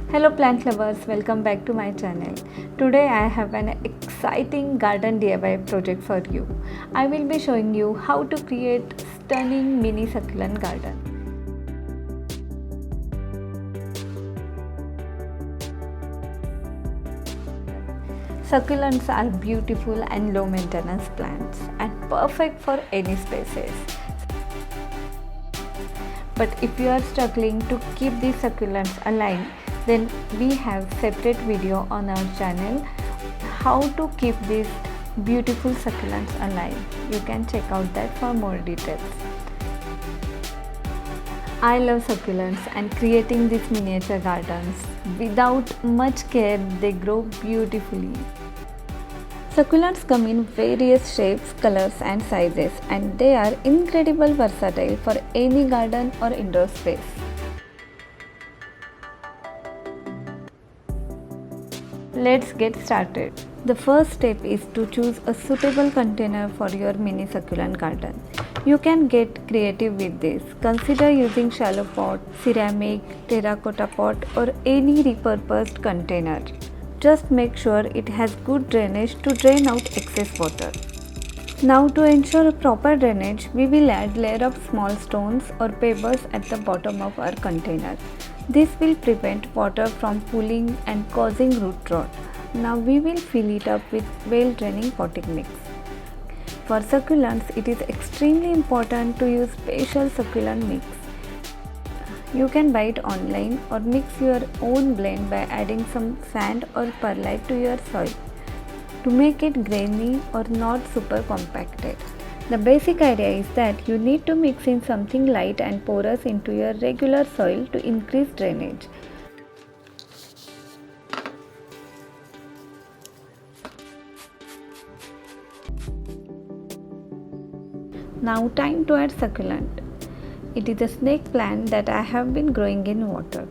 Hello plant lovers, welcome back to my channel. Today I have an exciting garden DIY project for you. I will be showing you how to create stunning mini succulent garden. Succulents are beautiful and low maintenance plants and perfect for any spaces. But if you are struggling to keep these succulents alive, then we have separate video on our channel how to keep these beautiful succulents alive. You can check out that for more details. I love succulents and creating these miniature gardens. Without much care, they grow beautifully. Succulents come in various shapes, colors and sizes, and they are incredibly versatile for any garden or indoor space. Let's get started. The first step is to choose a suitable container for your mini succulent garden. You can get creative with this. Consider using shallow pot, ceramic, terracotta pot or any repurposed container. Just make sure it has good drainage to drain out excess water. Now to ensure proper drainage, we will add layer of small stones or pebbles at the bottom of our container. This will prevent water from pooling and causing root rot. Now we will fill it up with well draining potting mix. For succulents, it is extremely important to use special succulent mix. You can buy it online or mix your own blend by adding some sand or perlite to your soil to make it grainy or not super compacted. The basic idea is that you need to mix in something light and porous into your regular soil to increase drainage. Now time to add succulent. It is a snake plant that I have been growing in water.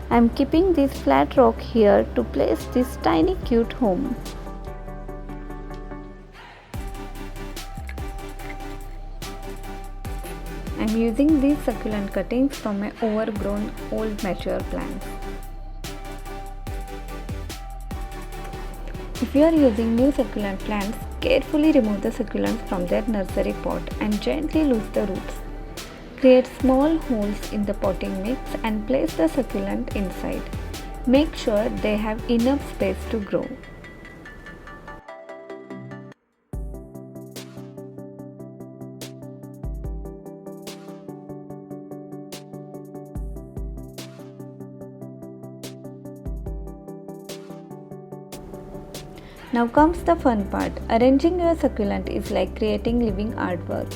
I am keeping this flat rock here to place this tiny cute home. I am using these succulent cuttings from my overgrown old mature plants. If you are using new succulent plants, carefully remove the succulents from their nursery pot and gently loose the roots. Create small holes in the potting mix and place the succulent inside. Make sure they have enough space to grow. Now comes the fun part. Arranging your succulent is like creating living artwork.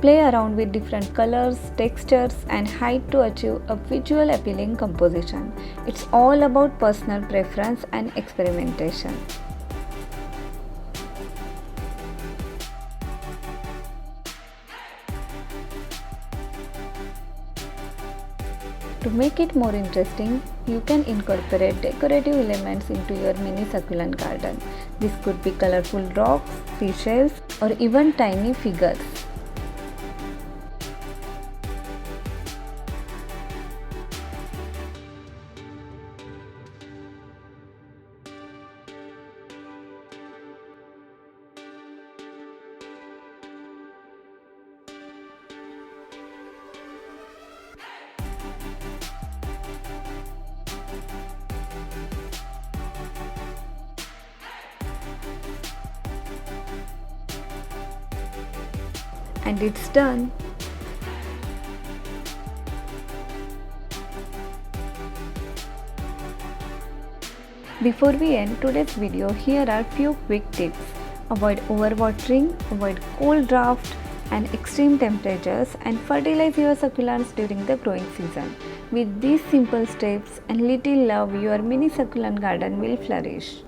Play around with different colors, textures and height to achieve a visual appealing composition. It's all about personal preference and experimentation. To make it more interesting, you can incorporate decorative elements into your mini succulent garden. This could be colorful rocks, seashells, or even tiny figures. And it's done. Before we end today's video, here are few quick tips. Avoid overwatering, avoid cold draft and extreme temperatures, and fertilize your succulents during the growing season. With these simple steps and little love, your mini succulent garden will flourish.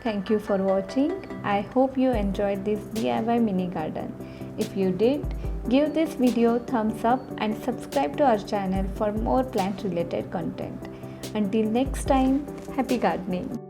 Thank you for watching. I hope you enjoyed this DIY mini garden. If you did, give this video thumbs up and subscribe to our channel for more plant related content. Until next time, happy gardening.